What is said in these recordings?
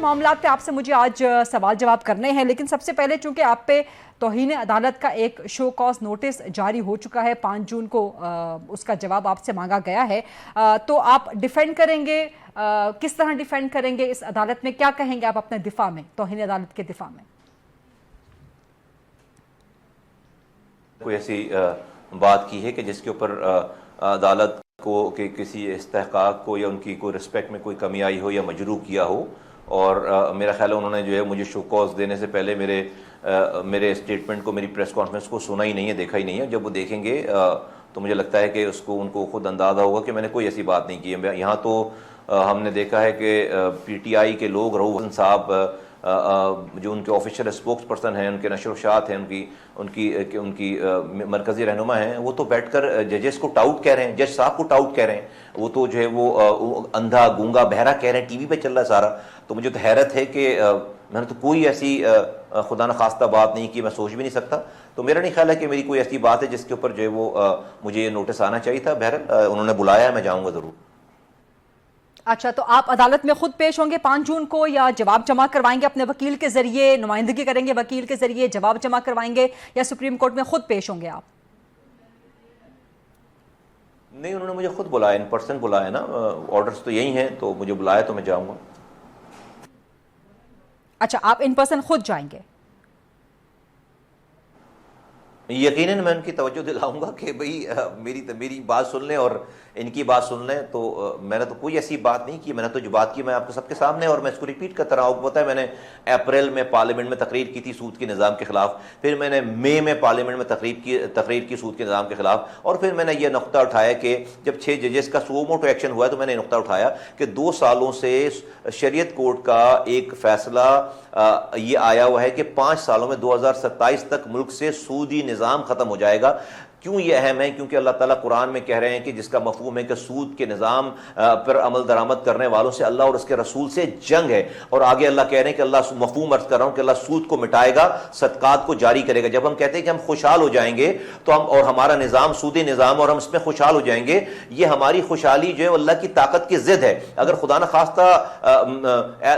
معاملات پہ آپ سے مجھے آج سوال جواب کرنے ہیں، لیکن سب سے پہلے چونکہ آپ پہ توہین عدالت کا ایک شو کاز نوٹس جاری ہو چکا ہے، 5 جون کو اس کا جواب آپ سے مانگا گیا ہے، تو آپ ڈیفینڈ کریں گے، کس طرح ڈیفینڈ کریں گے اس عدالت میں؟ کیا کہیں گے آپ اپنے دفاع میں، توہین عدالت کے دفاع میں؟ کوئی ایسی بات کی ہے کہ جس کے اوپر عدالت کو کہ کسی استحقاق کو یا ان کی کوئی رسپیکٹ میں کوئی کمی آئی ہو یا مجروح کیا ہو، اور میرا خیال ہے انہوں نے جو ہے مجھے شو کاز دینے سے پہلے میرے اسٹیٹمنٹ کو، میری پریس کانفرنس کو سنا ہی نہیں ہے، دیکھا ہی نہیں ہے۔ جب وہ دیکھیں گے تو مجھے لگتا ہے کہ ان کو خود اندازہ ہوگا کہ میں نے کوئی ایسی بات نہیں کی ہے۔ یہاں تو ہم نے دیکھا ہے کہ پی ٹی آئی کے لوگ، رؤوف حسن صاحب جو ان کے آفیشیل اسپوکس پرسن ہیں، ان کے نشر و شات ہیں، ان کی مرکزی رہنما ہیں، وہ تو بیٹھ کر ججز کو ٹاؤٹ کہہ رہے ہیں، جج صاحب کو ٹاؤٹ کہہ رہے ہیں، وہ تو جو ہے وہ اندھا گونگا بہرا کہہ رہے ہیں، ٹی وی پہ چل رہا ہے سارا۔ تو مجھے تو حیرت ہے کہ میں نے تو کوئی ایسی خدا نخواستہ بات نہیں کی، میں سوچ بھی نہیں سکتا۔ تو میرا نہیں خیال ہے کہ میری کوئی ایسی بات ہے جس کے اوپر جو ہے وہ مجھے یہ نوٹس آنا چاہیے تھا۔ بہرحال انہوں نے بلایا ہے، میں جاؤں گا ضرور۔ اچھا، تو آپ عدالت میں خود پیش ہوں گے 5 جون کو، یا جواب جمع کروائیں گے اپنے وکیل کے ذریعے، نمائندگی کریں گے وکیل کے ذریعے، جواب جمع کروائیں گے، یا سپریم کورٹ میں خود پیش ہوں گے آپ؟ نہیں، انہوں نے مجھے خود بلایا، ان پرسن بلایا نا، آرڈرز تو یہی ہیں، تو مجھے بلایا تو میں جاؤں گا۔ اچھا، آپ ان پرسن خود جائیں گے؟ یقیناً میں ان کی توجہ دلاؤں گا کہ بھئی میری بات سن لیں اور ان کی بات سن لیں۔ تو میں نے تو کوئی ایسی بات نہیں کی، میں نے تو جو بات کی میں آپ کو سب کے سامنے، اور میں اس کو ریپیٹ کرتا رہا ہوں۔ پتہ ہے میں نے اپریل میں پارلیمنٹ میں تقریر کی تھی سود کے نظام کے خلاف، پھر میں نے مئی میں پارلیمنٹ میں تقریر کی سود کے نظام کے خلاف، اور پھر میں نے یہ نقطہ اٹھایا کہ جب 6 ججز کا سو موٹو ایکشن ہوا ہے تو میں نے یہ نقطہ اٹھایا کہ 2 سالوں سے شریعت کورٹ کا ایک فیصلہ یہ آیا ہوا ہے کہ 5 سالوں میں 2027 تک ملک سے سودی نظام ختم ہو جائے گا۔ کیوں یہ اہم ہے؟ کیونکہ اللہ تعالیٰ قرآن میں کہہ رہے ہیں کہ جس کا مفہوم ہے کہ سود کے نظام پر عمل درآمد کرنے والوں سے اللہ اور اس کے رسول سے جنگ ہے، اور آگے اللہ کہہ رہے ہیں کہ اللہ، مفہوم عرض کر رہا ہوں کہ اللہ سود کو مٹائے گا، صدقات کو جاری کرے گا۔ جب ہم کہتے ہیں کہ ہم خوشحال ہو جائیں گے تو اور ہمارا نظام سودی نظام اور ہم اس میں خوشحال ہو جائیں گے، یہ ہماری خوشحالی جو ہے اللہ کی طاقت کی ضد ہے۔ اگر خدا نخواستہ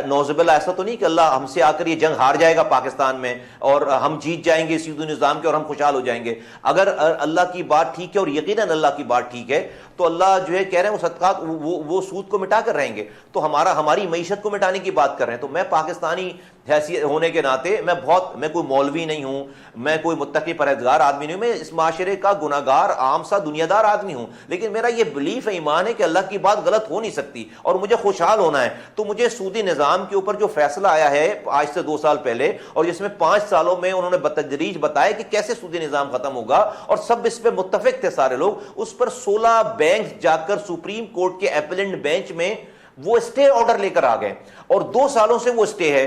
نعوذ باللہ ایسا تو نہیں کہ اللہ ہم سے آ کر یہ جنگ ہار جائے گا پاکستان میں اور ہم جیت جائیں گے سودی نظام کے اور ہم خوشحال ہو جائیں گے۔ اگر اللہ کی بات ٹھیک ہے، اور یقیناً اللہ کی بات ٹھیک ہے، تو اللہ جو ہے کہہ رہے ہیں وہ صدقات وہ سود کو مٹا کر رہیں گے، تو ہماری معیشت کو مٹانے کی بات کر رہے ہیں۔ تو میں پاکستانی حیثیت ہونے کے ناطے میں کوئی مولوی نہیں ہوں، میں کوئی متقی پرہیزگار آدمی نہیں ہوں، میں اس معاشرے کا گناہگار عام سا دنیا دار آدمی ہوں، لیکن میرا یہ بلیف ہے، ایمان ہے کہ اللہ کی بات غلط ہو نہیں سکتی اور مجھے خوشحال ہونا ہے۔ تو مجھے سودی نظام کے اوپر جو فیصلہ آیا ہے آج سے 2 سال پہلے، اور جس میں 5 سالوں میں انہوں نے بتدریج بتایا کہ کیسے سودی نظام ختم ہوگا، اور سب اس پہ متفق تھے سارے لوگ، اس پر 16 بینک جا کر سپریم کورٹ کے اپیلنٹ بینچ میں وہ اسٹے آرڈر لے کر آ گئے، اور 2 سالوں سے وہ اسٹے ہے۔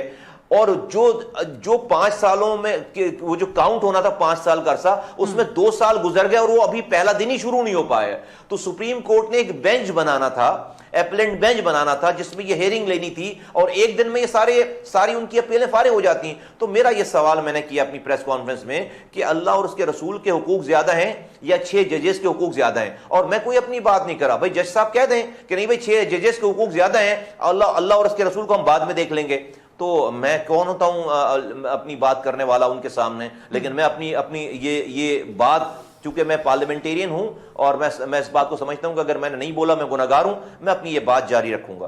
اور جو 5 سالوں میں وہ جو کاؤنٹ ہونا تھا 5 سال کا عرصہ، اس میں 2 سال گزر گئے اور وہ ابھی پہلا دن ہی شروع نہیں ہو پایا۔ تو سپریم کورٹ نے ایک بینچ بنانا تھا، اپیلنٹ بینچ بنانا تھا، جس میں یہ ہیئرنگ لینی تھی، اور ایک دن میں یہ ساری ان کی اپیلیں فارغ ہو جاتی ہیں۔ تو میرا یہ سوال میں نے کیا اپنی پریس کانفرنس میں کہ اللہ اور اس کے رسول کے حقوق زیادہ ہیں یا 6 ججز کے حقوق زیادہ ہیں؟ اور میں کوئی اپنی بات نہیں کرا، بھائی جج صاحب کہہ دیں کہ نہیں بھائی 6 ججز کے حقوق زیادہ ہیں، اللہ اور اس کے رسول کو ہم بعد میں دیکھ لیں گے۔ تو میں کون ہوتا ہوں اپنی بات کرنے والا ان کے سامنے؟ لیکن میں اپنی یہ بات، چونکہ میں پارلیمنٹیرین ہوں اور میں اس بات کو سمجھتا ہوں کہ اگر میں نے نہیں بولا میں گناہگار ہوں، میں اپنی یہ بات جاری رکھوں گا۔